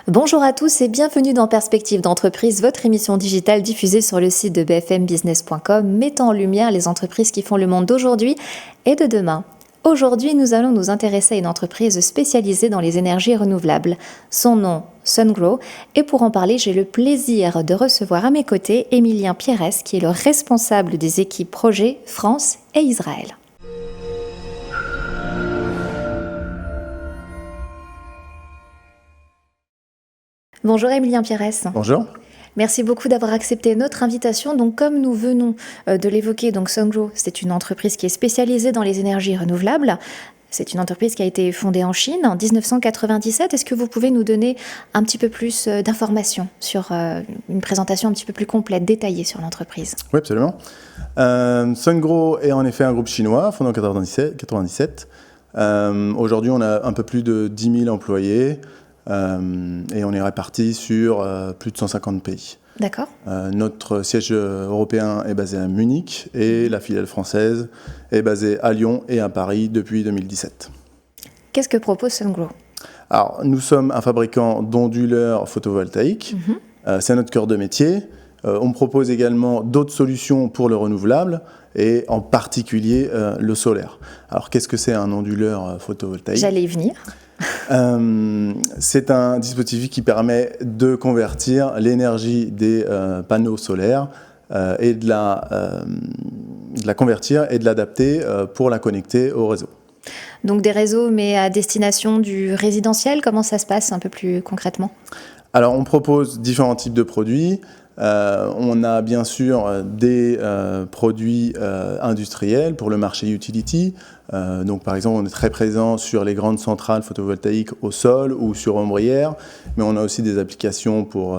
Bonjour à tous et bienvenue dans Perspective d'entreprise, votre émission digitale diffusée sur le site de bfmbusiness.com, mettant en lumière les entreprises qui font le monde d'aujourd'hui et de demain. Aujourd'hui, nous allons nous intéresser à une entreprise spécialisée dans les énergies renouvelables. Son nom, Sungrow, et pour en parler, j'ai le plaisir de recevoir à mes côtés Émilien Pierres, qui est le responsable des équipes projet France et Israël. Bonjour Émilien Pierres. Bonjour. Merci beaucoup d'avoir accepté notre invitation. Donc, comme nous venons de l'évoquer, donc Sungrow, c'est une entreprise qui est spécialisée dans les énergies renouvelables. C'est une entreprise qui a été fondée en Chine en 1997. Est-ce que vous pouvez nous donner un petit peu plus d'informations sur une présentation un petit peu plus complète, détaillée sur l'entreprise? Oui, absolument. Sungrow est en effet un groupe chinois fondé en 1997. Aujourd'hui, on a un peu plus de 10 000 employés. Et on est répartis sur plus de 150 pays. D'accord. Notre siège européen est basé à Munich et la filiale française est basée à Lyon et à Paris depuis 2017. Qu'est-ce que propose Sungrow? Alors, nous sommes un fabricant d'onduleurs photovoltaïques. C'est notre cœur de métier. On propose également d'autres solutions pour le renouvelable et en particulier le solaire. Alors, qu'est-ce que c'est un onduleur photovoltaïque? J'allais y venir. C'est un dispositif qui permet de convertir l'énergie des panneaux solaires et de la convertir et de l'adapter pour la connecter au réseau. Donc des réseaux, mais à destination du résidentiel, comment ça se passe un peu plus concrètement? Alors on propose différents types de produits. On a bien sûr des produits industriels pour le marché utility. Donc par exemple, on est très présent sur les grandes centrales photovoltaïques au sol ou sur ombrière, mais on a aussi des applications pour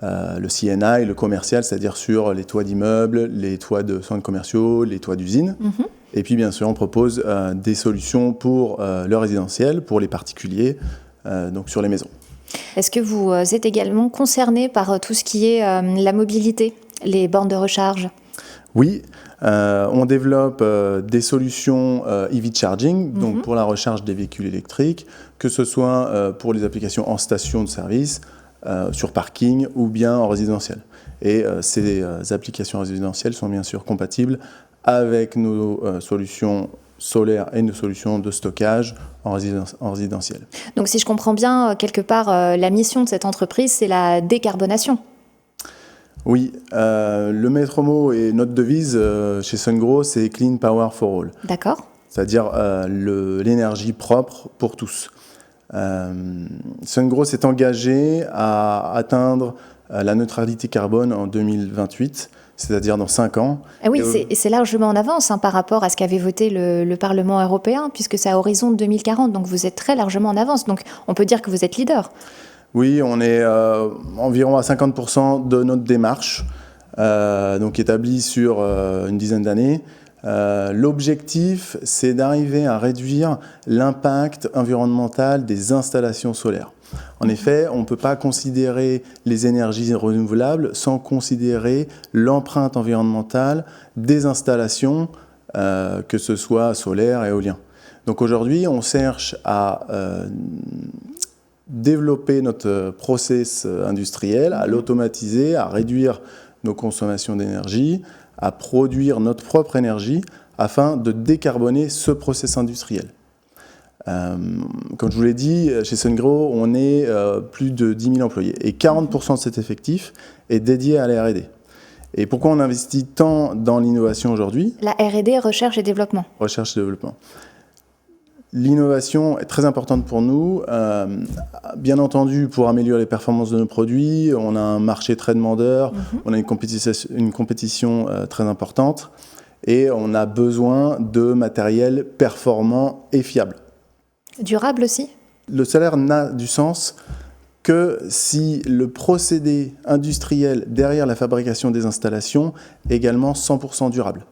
le CNI, le commercial, c'est-à-dire sur les toits d'immeubles, les toits de centres commerciaux, les toits d'usines. Et puis bien sûr, on propose des solutions pour le résidentiel, pour les particuliers, donc sur les maisons. Est-ce que vous êtes également concerné par tout ce qui est la mobilité, les bornes de recharge? Oui, on développe des solutions EV Charging, donc pour la recharge des véhicules électriques, que ce soit pour les applications en station de service, sur parking ou bien en résidentiel. Et ces applications résidentielles sont bien sûr compatibles avec nos solutions solaires et nos solutions de stockage en résidentiel. Donc si je comprends bien, quelque part, la mission de cette entreprise, c'est la décarbonation. Oui, le maître mot et notre devise chez Sungrow, c'est Clean Power for All. D'accord. C'est-à-dire l'énergie propre pour tous. Sungrow s'est engagé à atteindre la neutralité carbone en 2028, c'est-à-dire dans 5 ans. Ah oui, c'est largement en avance par rapport à ce qu'avait voté le Parlement européen, puisque c'est à horizon 2040, donc vous êtes très largement en avance. Donc on peut dire que vous êtes leader. Oui, on est environ à 50% de notre démarche, donc établie sur une dizaine d'années. L'objectif, c'est d'arriver à réduire l'impact environnemental des installations solaires. En effet, on ne peut pas considérer les énergies renouvelables sans considérer l'empreinte environnementale des installations, que ce soit solaire et éolien. Donc aujourd'hui, on cherche à développer notre process industriel, à l'automatiser, à réduire nos consommations d'énergie, à produire notre propre énergie afin de décarboner ce process industriel. Comme je vous l'ai dit, chez Sungrow, on est plus de 10 000 employés et 40% de cet effectif est dédié à la R&D. Et pourquoi on investit tant dans l'innovation aujourd'hui? La R&D, recherche et développement. Recherche et développement. L'innovation est très importante pour nous, bien entendu pour améliorer les performances de nos produits. On a un marché très demandeur, on a une compétition très importante et on a besoin de matériel performant et fiable. Durable aussi? Le solaire n'a du sens que si le procédé industriel derrière la fabrication des installations est également 100% durable.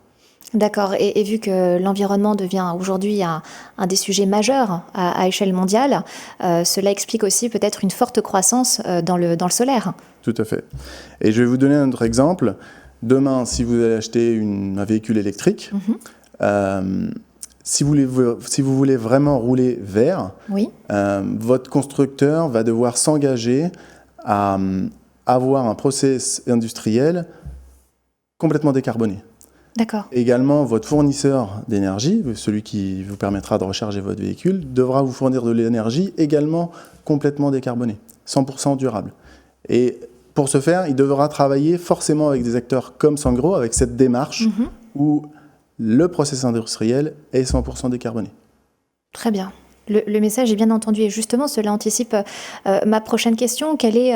D'accord. Et vu que l'environnement devient aujourd'hui un des sujets majeurs à échelle mondiale, cela explique aussi peut-être une forte croissance dans le solaire. Tout à fait. Et je vais vous donner un autre exemple. Demain, si vous allez acheter un véhicule électrique, si vous voulez vraiment rouler vert, Oui, votre constructeur va devoir s'engager à avoir un process industriel complètement décarboné. d'accord. Également, votre fournisseur d'énergie, celui qui vous permettra de recharger votre véhicule, devra vous fournir de l'énergie également complètement décarbonée, 100% durable. Et pour ce faire, il devra travailler forcément avec des acteurs comme Sungrow, avec cette démarche où le process industriel est 100% décarboné. Très bien. Le message est bien entendu et justement cela anticipe ma prochaine question. Quelle est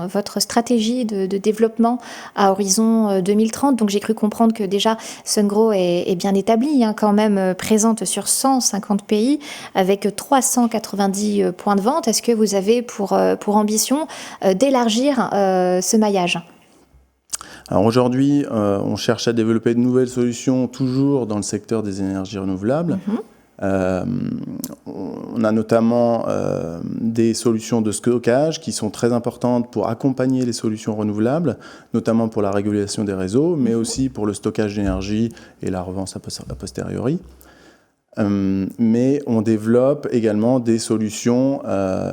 votre stratégie de développement à horizon 2030? Donc j'ai cru comprendre que déjà Sungrow est bien établie, quand même présente sur 150 pays avec 390 points de vente. Est-ce que vous avez pour ambition d'élargir ce maillage? Alors aujourd'hui, on cherche à développer de nouvelles solutions toujours dans le secteur des énergies renouvelables. On a notamment des solutions de stockage qui sont très importantes pour accompagner les solutions renouvelables, notamment pour la régulation des réseaux, mais aussi pour le stockage d'énergie et la revente a posteriori. Mais on développe également des solutions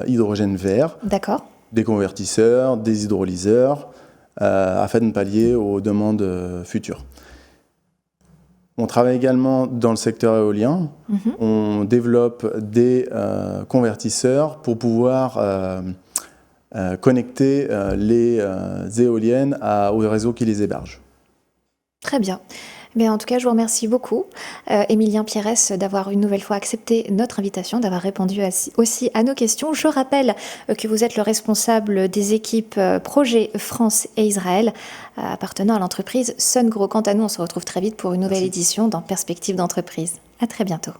hydrogène vert, D'accord. des convertisseurs, des hydrolyseurs, afin de pallier aux demandes futures. On travaille également dans le secteur éolien. On développe des convertisseurs pour pouvoir connecter les éoliennes au réseau qui les héberge. Très bien. Mais en tout cas, je vous remercie beaucoup, Émilien Pierès, d'avoir une nouvelle fois accepté notre invitation, d'avoir répondu aussi à nos questions. Je rappelle que vous êtes le responsable des équipes Projet France et Israël, appartenant à l'entreprise Sungrow. Quant à nous, on se retrouve très vite pour une nouvelle édition dans Perspective d'entreprise. À très bientôt.